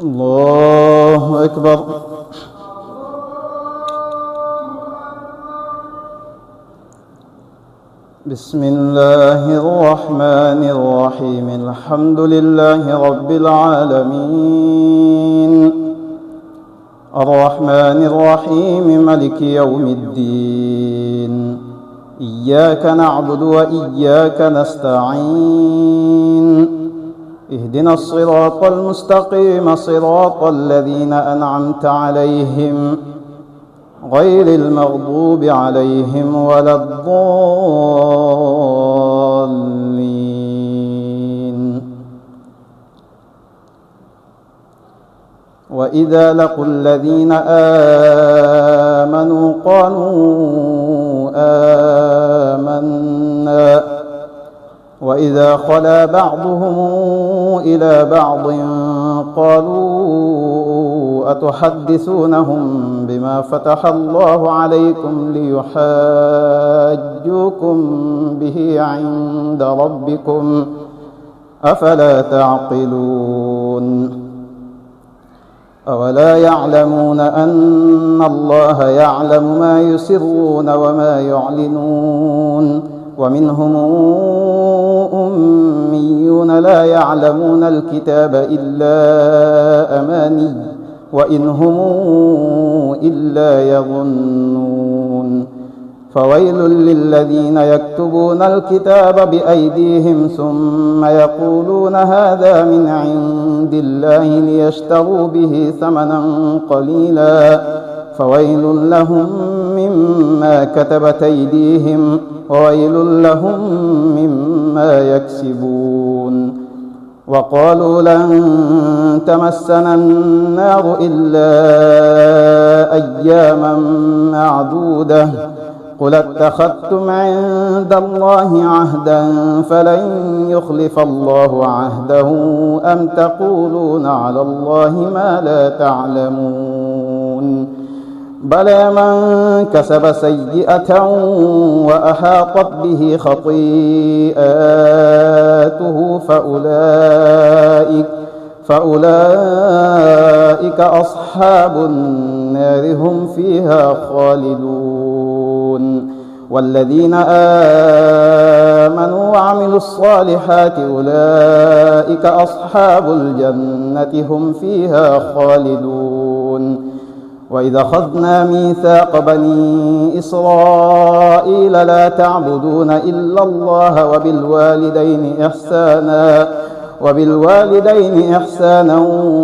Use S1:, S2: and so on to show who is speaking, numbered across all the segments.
S1: الله أكبر. بسم الله الرحمن الرحيم. الحمد لله رب العالمين، الرحمن الرحيم، ملك يوم الدين. إياك نعبد وإياك نستعين. اهدنا الصراط المستقيم، صراط الذين أنعمت عليهم غير المغضوب عليهم ولا الضالين. وإذا لقوا الذين آمنوا قالوا آمنا، وإذا خلا بعضهم إلى بعض قالوا أتحدثونهم بما فتح الله عليكم ليحاجوكم به عند ربكم أفلا تعقلون؟ أولا يعلمون أن الله يعلم ما يسرون وما يعلنون؟ ومنهم أميون لا يعلمون الكتاب إلا أماني وإن هم إلا يظنون. فويل للذين يكتبون الكتاب بأيديهم ثم يقولون هذا من عند الله ليشتروا به ثمنا قليلا، فويل لهم مما كتبت أيديهم وويل لهم مما يكسبون. وقالوا لن تمسنا النار إلا أياما معدودة، قل اتخذتم عند الله عهدا فلن يخلف الله عهده أم تقولون على الله ما لا تعلمون؟ بلى من كسب سيئة وأحاطت به خطيئاته فأولئك أصحاب النار هم فيها خالدون. والذين آمنوا وعملوا الصالحات أولئك أصحاب الجنة هم فيها خالدون. وإذا أخذنا ميثاق بني إسرائيل لا تعبدون إلا الله وبالوالدين إحسانا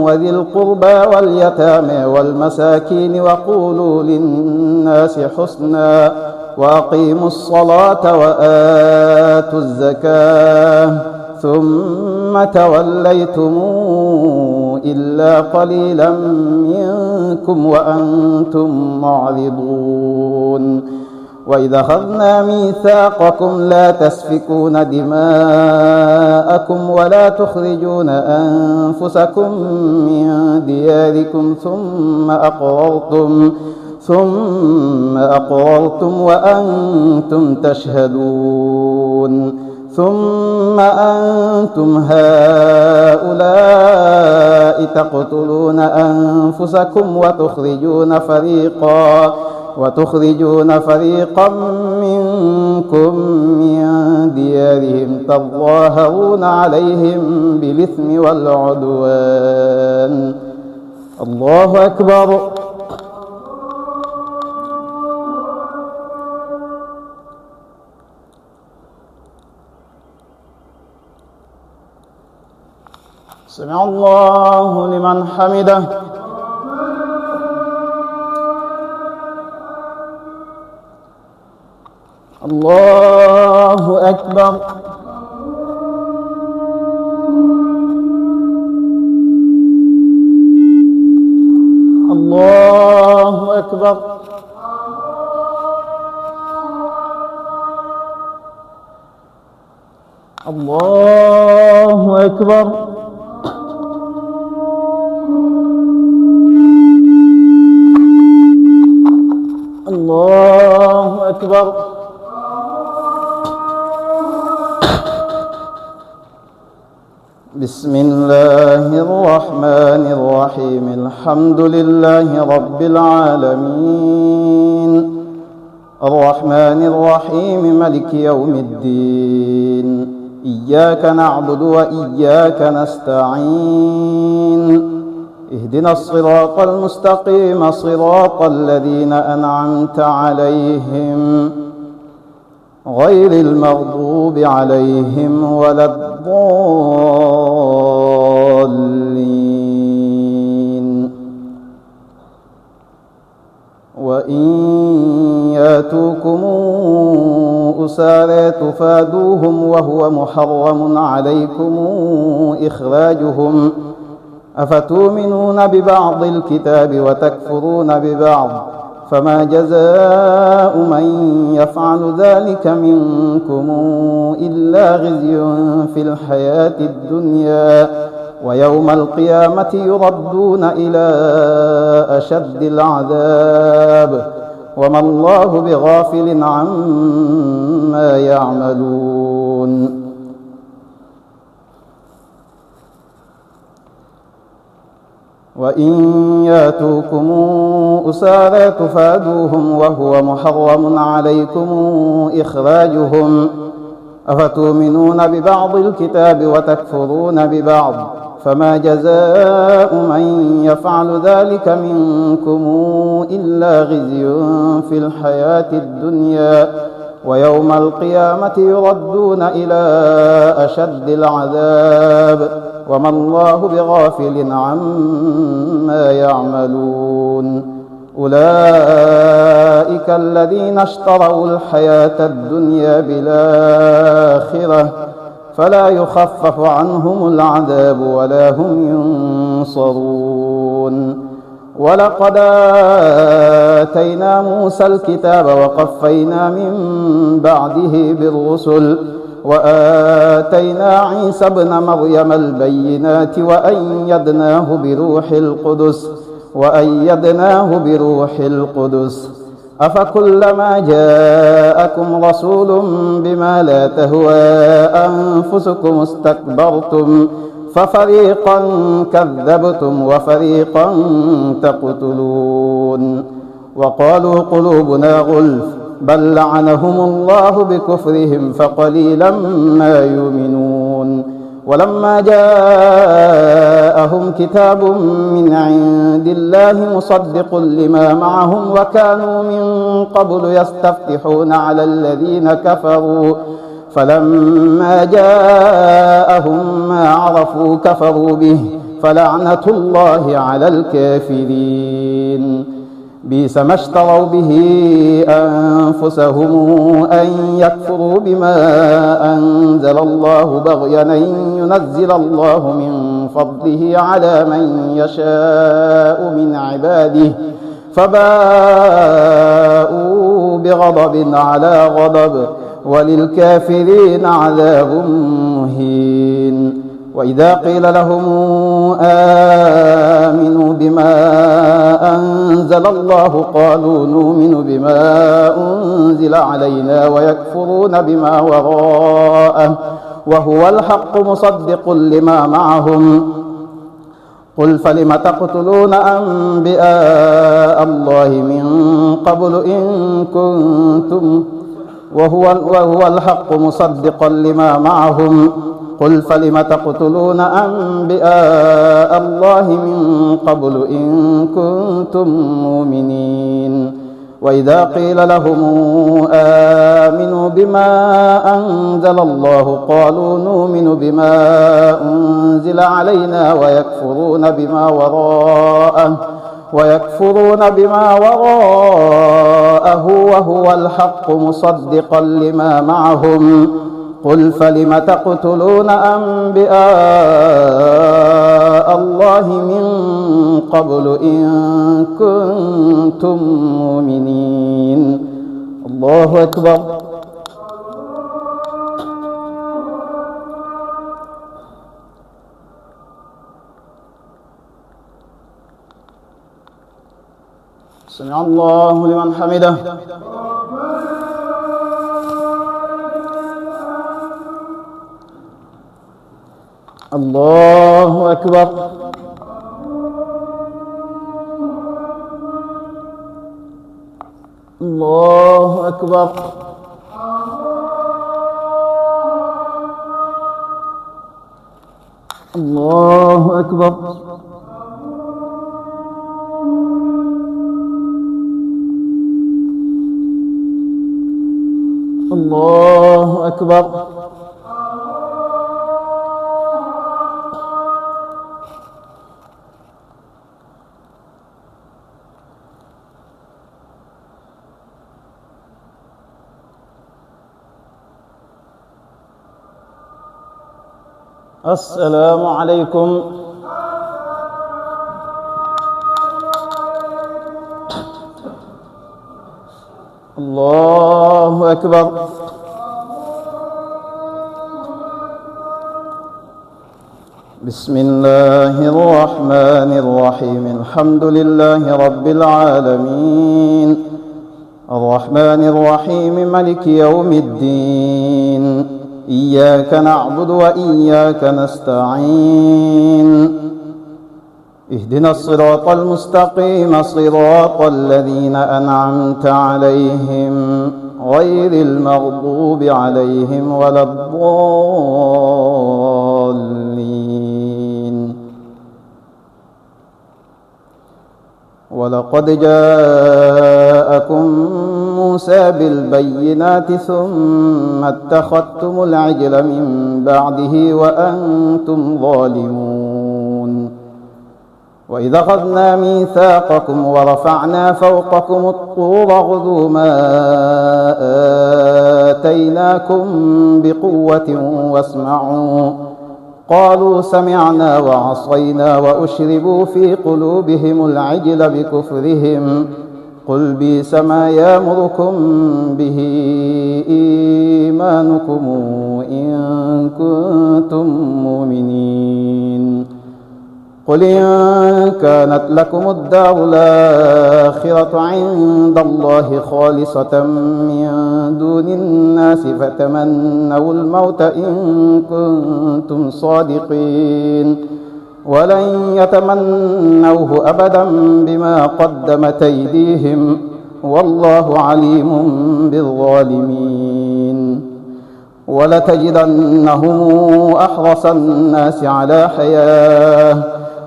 S1: وذي القربى واليتامى والمساكين وقولوا للناس حسنا وأقيموا الصلاة وآتوا الزكاة ثم توليتم إلا قليلا منكم وأنتم معرضون. وإذا أخذنا ميثاقكم لا تسفكون دماءكم ولا تخرجون أنفسكم من دياركم ثم أقررتم وأنتم تشهدون. ثم أنتم هؤلاء تقتلون أنفسكم وتخرجون فريقا منكم من ديارهم تظاهرون عليهم بالإثم والعدوان. الله أكبر. سمع الله لمن حمده. الله أكبر. الله أكبر. الله أكبر. الله أكبر. بسم الله الرحمن الرحيم الحمد لله رب العالمين الرحمن الرحيم ملك يوم الدين إياك نعبد وإياك نستعين اهدنا الصراط المستقيم صراط الذين أنعمت عليهم غير المغضوب عليهم ولا الضالين وإن ياتوكم أسارى تفادوهم وهو محرم عليكم إخراجهم أفتؤمنون ببعض الكتاب وتكفرون ببعض فما جزاء من يفعل ذلك منكم إلا خزي في الحياة الدنيا ويوم القيامة يردون إلى أشد العذاب وما الله بغافل عما يعملون وإن ياتوكم أسارى تفادوهم وهو محرم عليكم إخراجهم أفتؤمنون ببعض الكتاب وتكفرون ببعض فما جزاء من يفعل ذلك منكم إلا خزي في الحياة الدنيا ويوم القيامة يردون إلى أشد العذاب وما الله بغافل عما يعملون أولئك الذين اشتروا الحياة الدنيا بالآخرة فلا يخفف عنهم العذاب ولا هم ينصرون ولقد آتينا موسى الكتاب وقفينا من بعده بالرسل وآتينا عيسى ابن مريم البينات وأيدناه بروح القدس أفكلما جاءكم رسول بما لا تهوى أنفسكم استكبرتم ففريقا كذبتم وفريقا تقتلون وقالوا قلوبنا غلف بل لعنهم الله بكفرهم فقليلا ما يؤمنون ولما جاءهم كتاب من عند الله مصدق لما معهم وكانوا من قبل يستفتحون على الذين كفروا فلما جاءهم ما عرفوا كفروا به فلعنة الله على الكافرين بئس ما اشتروا به أنفسهم أن يكفروا بما أنزل الله بغيا أن ينزل الله من فضله على من يشاء من عباده فباءوا بغضب على غضب وللكافرين عذاب مهين وإذا قيل لهم آمنوا بما أنزل الله قالوا نؤمن بما أنزل علينا ويكفرون بما وراءه وهو الحق مصدق لما معهم قل فلم تقتلون أنبياء الله من قبل إن كنتم وهو الحق مصدقا لما معهم قل فلم تقتلون أنبياء الله من قبل إن كنتم مؤمنين وإذا قيل لهم آمنوا بما أنزل الله قالوا نؤمن بما أنزل علينا ويكفرون بما وراءه وهو الحق مصدقا لما معهم قل فلم تقتلون أنبياء الله من قبل إن كنتم مؤمنين الله أكبر سمع الله لمن حمده الله أكبر. الله أكبر. الله أكبر. الله أكبر. السلام عليكم. الله أكبر. بسم الله الرحمن الرحيم. الحمد لله رب العالمين الرحمن الرحيم مالك يوم الدين. إياك نعبد وإياك نستعين. اهدنا الصراط المستقيم صراط الذين أنعمت عليهم غير المغضوب عليهم ولا الضالين. ولقد جاءكم موسى بالبينات ثم اتخذتم العجل من بعده وأنتم ظالمون. وإذا أخذنا ميثاقكم ورفعنا فوقكم الطور خذوا ما آتيناكم بقوة واسمعوا. قالوا سمعنا وعصينا وأشربوا في قلوبهم العجل بكفرهم. قل بئس ما يأمركم به إيمانكم إن كنتم مؤمنين. قل إن كانت لكم الدار الآخرة عند الله خالصة من دون الناس فتمنوا الموت إن كنتم صادقين ولن يتمنوه أبدا بما قدمت أيديهم والله عليم بالظالمين. ولتجدنهم أحرص الناس على حياة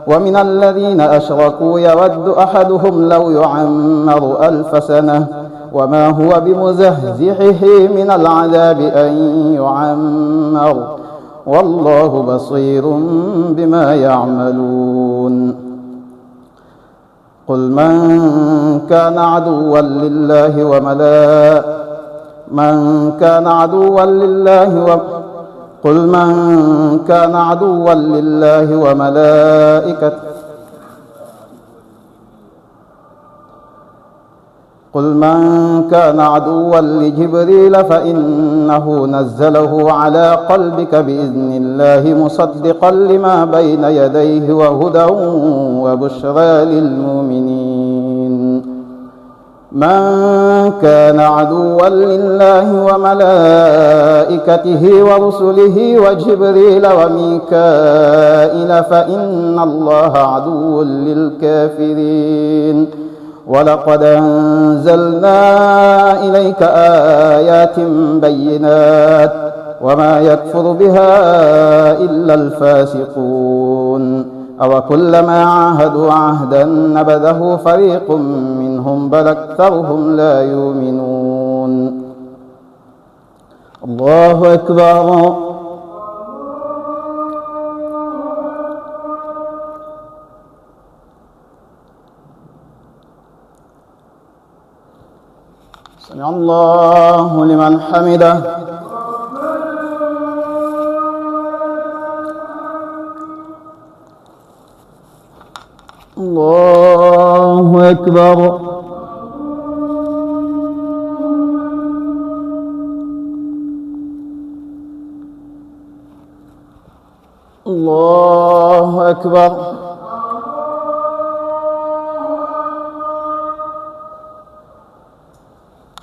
S1: ومن الذين أشركوا يود أحدهم لو يعمر 1000 سنة وما هو بمزحزحه من العذاب أن يعمر والله بصير بما يعملون. قل من كان عدوا لله قل من كان عدوا لجبريل فإنه نزله على قلبك بإذن الله مصدقا لما بين يديه وهدى وبشرى للمؤمنين. من كان عدوا لله وملائكته ورسله وجبريل وميكائيل فإن الله عدو للكافرين. ولقد أنزلنا إليك آيات بينات وما يكفر بها إلا الفاسقون. أوكلما عاهدوا عهدا نبذه فريق منهم بل أكثرهم لا يؤمنون. الله أكبر. سمع الله لمن حمده. الله أكبر. الله أكبر.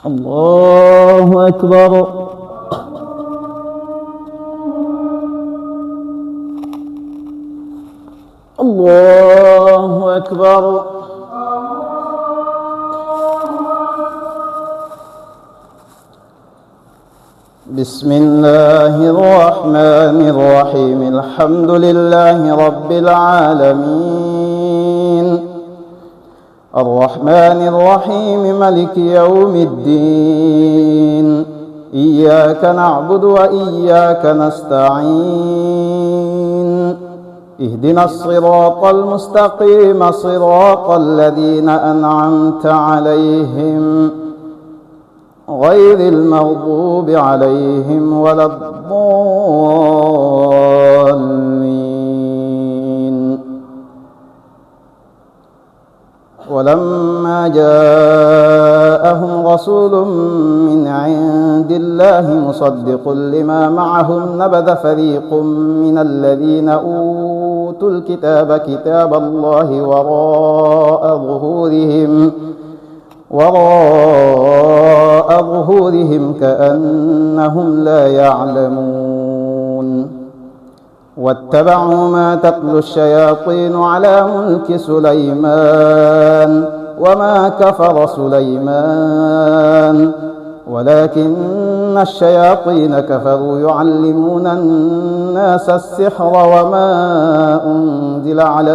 S1: الله أكبر. الله أكبر. بسم الله الرحمن الرحيم. الحمد لله رب العالمين، الرحمن الرحيم، ملك يوم الدين. إياك نعبد وإياك نستعين. اهدنا الصراط المستقيم، صراط الذين أنعمت عليهم غير المغضوب عليهم ولا الضالين. ولما جاءهم رسول من عند الله مصدق لما معهم نبذ فريق من الذين أوتوا الكتاب كتاب الله وراء ظهورهم كأنهم لا يعلمون. واتبعوا ما تتلو الشياطين على ملك سليمان وما كفر سليمان ولكن الشياطين كفروا يعلمون الناس السحر وما أنزل على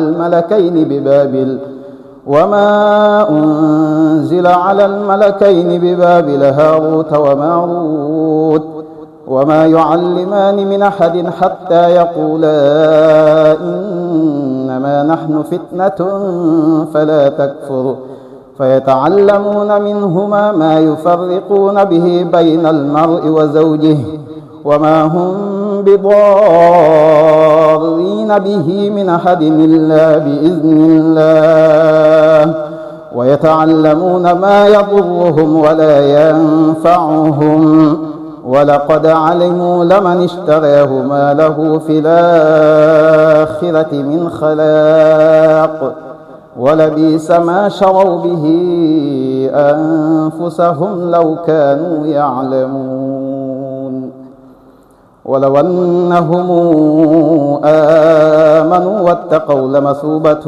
S1: الملكين ببابل هاروت وماروت وما يعلمان من أحد حتى يقولا إنما نحن فتنة فلا تكفر فيتعلمون منهما ما يفرقون به بين المرء وزوجه وما هم بضارين به من أحد إلا بإذن الله ويتعلمون ما يضرهم ولا ينفعهم ولقد علموا لمن اشتراه ما له في الآخرة من خلاق ولبئس ما شروا به أنفسهم لو كانوا يعلمون. ولو أنهم آمنوا واتقوا لمثوبة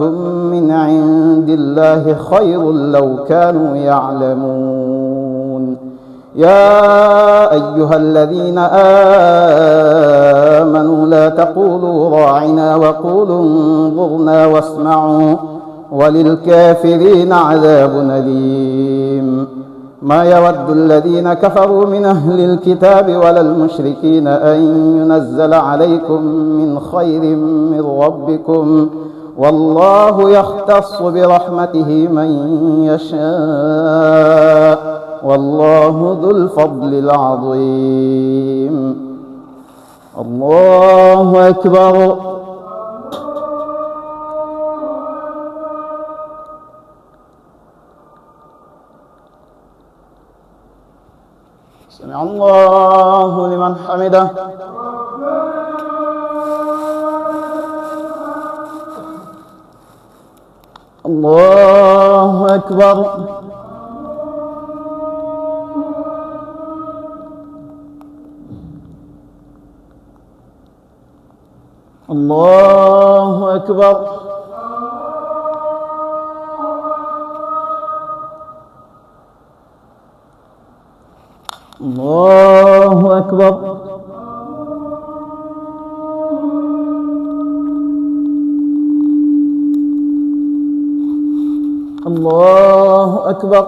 S1: من عند الله خير لو كانوا يعلمون. يا أيها الذين آمنوا لا تقولوا راعنا وقولوا انظرنا واسمعوا وللكافرين عذاب أليم. ما يود الذين كفروا من أهل الكتاب ولا المشركين أن ينزل عليكم من خير من ربكم والله يختص برحمته من يشاء والله ذو الفضل العظيم. الله أكبر. سمع الله لمن حمده. الله أكبر. الله أكبر. الله أكبر. الله أكبر.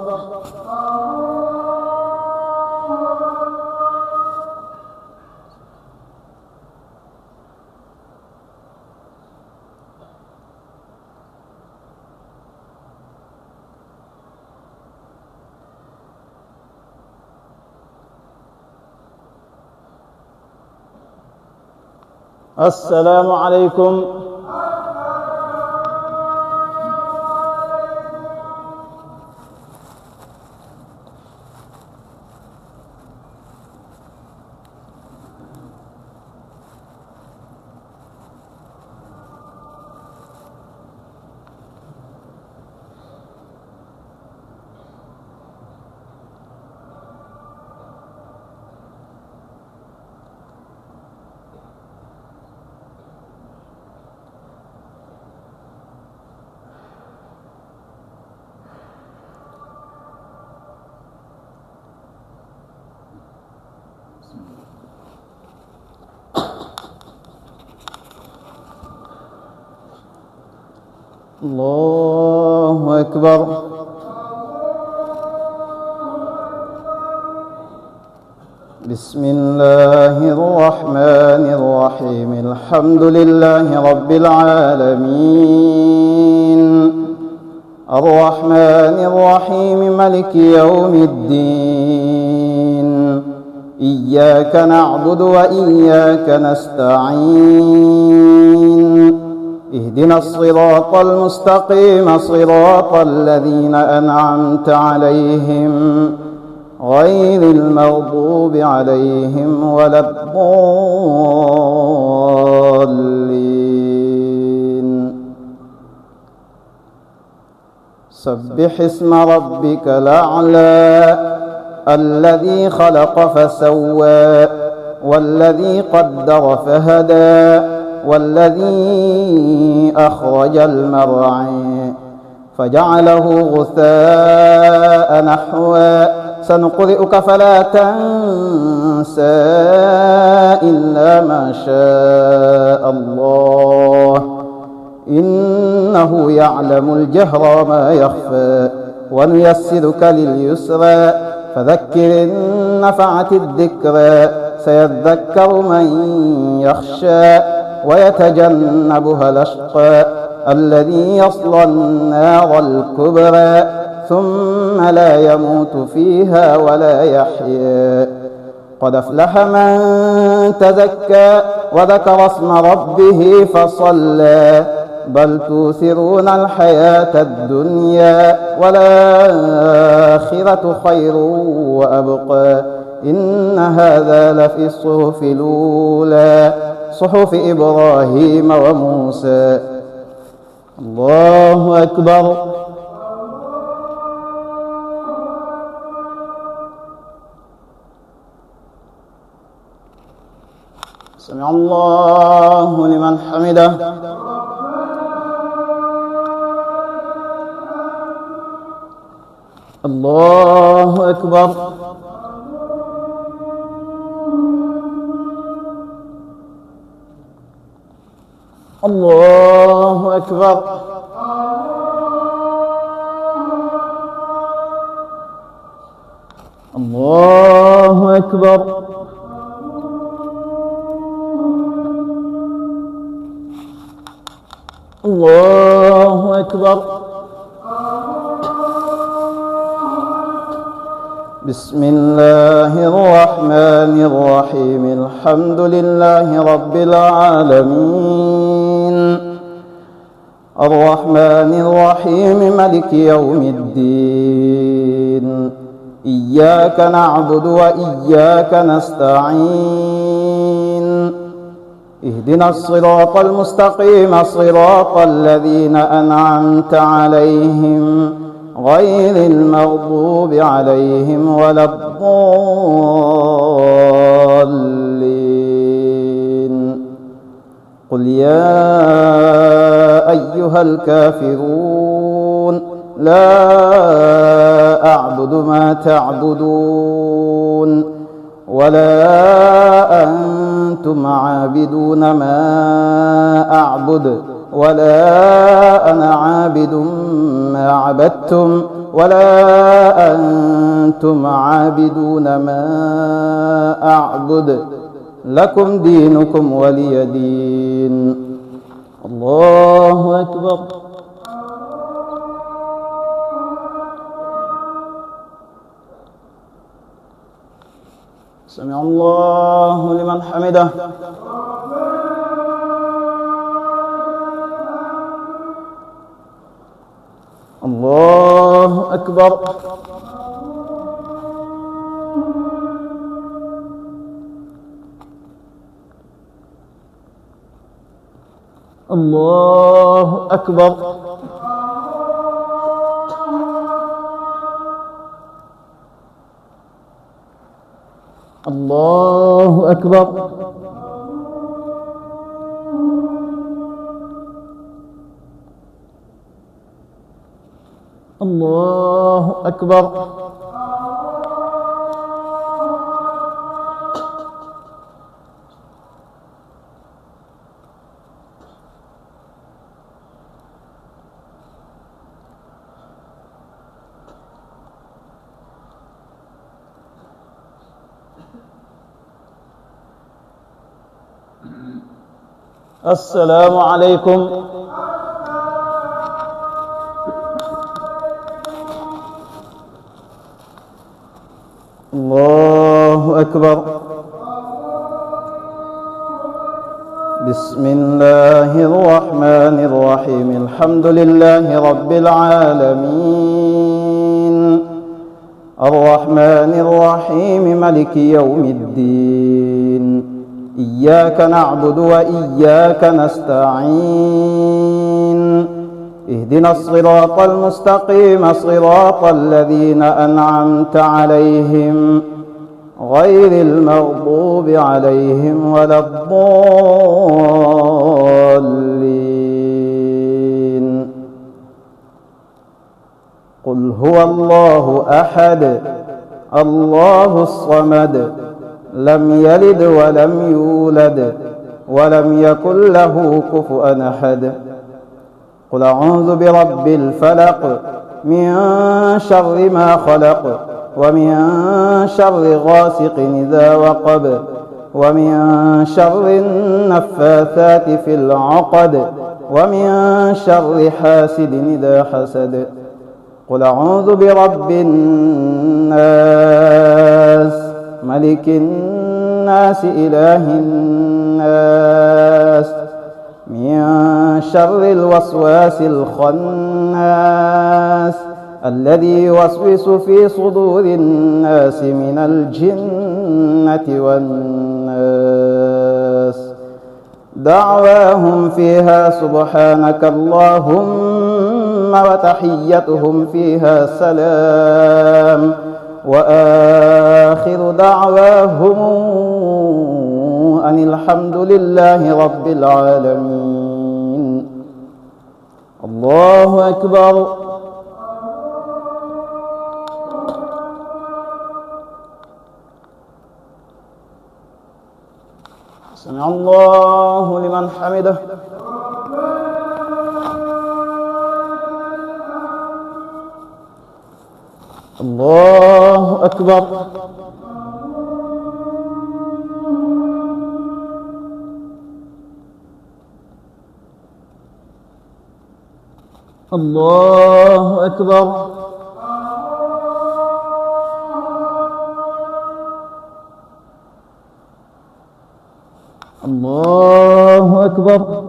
S1: السلام عليكم. الله أكبر. بسم الله الرحمن الرحيم. الحمد لله رب العالمين، الرحمن الرحيم، ملك يوم الدين. إياك نعبد وإياك نستعين. اهدنا الصراط المستقيم، صراط الذين أنعمت عليهم غير المغضوب عليهم ولا الضالين. سبح اسم ربك الأعلى الذي خلق فسوى والذي قدر فهدى والذي أخرج المرعى فجعله غثاء نحوا. سنقرئك فلا تنسى إلا ما شاء الله، إنه يعلم الجهر ما يخفى. ونيسرك لليسرى فذكر إن نفعت الذكرى. سيذكر من يخشى ويتجنبها الأشقى الذي يصلى النار الكبرى ثم لا يموت فيها ولا يحيا. قد أفلح من تزكى وذكر اسم ربه فصلى. بل توثرون الحياة الدنيا والآخرة خير وأبقى. إن هذا لفي الصحف الأولى، صحف إبراهيم وموسى. الله أكبر. سمع الله لمن حمده. الله أكبر. الله أكبر. الله أكبر. الله أكبر. بسم الله الرحمن الرحيم. الحمد لله رب العالمين، الرحمن الرحيم، ملك يوم الدين. إياك نعبد وإياك نستعين. اهدنا الصراط المستقيم، صراط الذين أنعمت عليهم غير المغضوب عليهم ولا الضالين. قل يا أيها الكافرون لا أعبد ما تعبدون ولا أنتم عابدون ما أعبد ولا أنا عابد ما عبدتم ولا أنتم عابدون ما أعبد. لكم دينكم ولي دين. الله أكبر. سمع الله لمن حمده. الله أكبر. الله أكبر. الله أكبر. الله أكبر. السلام عليكم. الله أكبر. بسم الله الرحمن الرحيم. الحمد لله رب العالمين، الرحمن الرحيم، ملك يوم الدين. إياك نعبد وإياك نستعين. اهدنا الصراط المستقيم، صراط الذين أنعمت عليهم غير المغضوب عليهم ولا الضالين. قل هو الله أحد، الله الصمد، لم يلد ولم يولد ولم يكن له كفؤا أحد. قل أعوذ برب الفلق، من شر ما خلق، ومن شر غاسق إذا وقب، ومن شر النفاثات في العقد، ومن شر حاسد إذا حسد. قل أعوذ برب الناس، ملك الناس، إله الناس، من شر الوسواس الخناس الذي يوسوس في صدور الناس من الجنة والناس. دعواهم فيها سبحانك اللهم، وتحيتهم فيها سلام، وآخر دعواهم أن الحمد لله رب العالمين. الله أكبر. سمع الله لمن حمده. الله أكبر. الله أكبر. الله أكبر.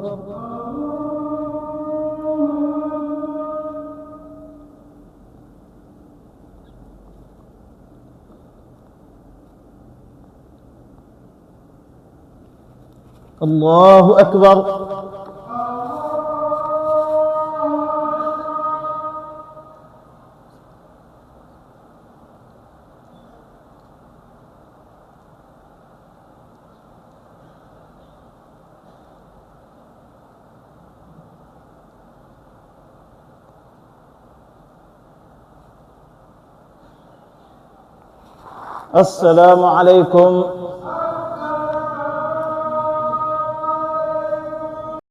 S1: الله أكبر. السلام عليكم.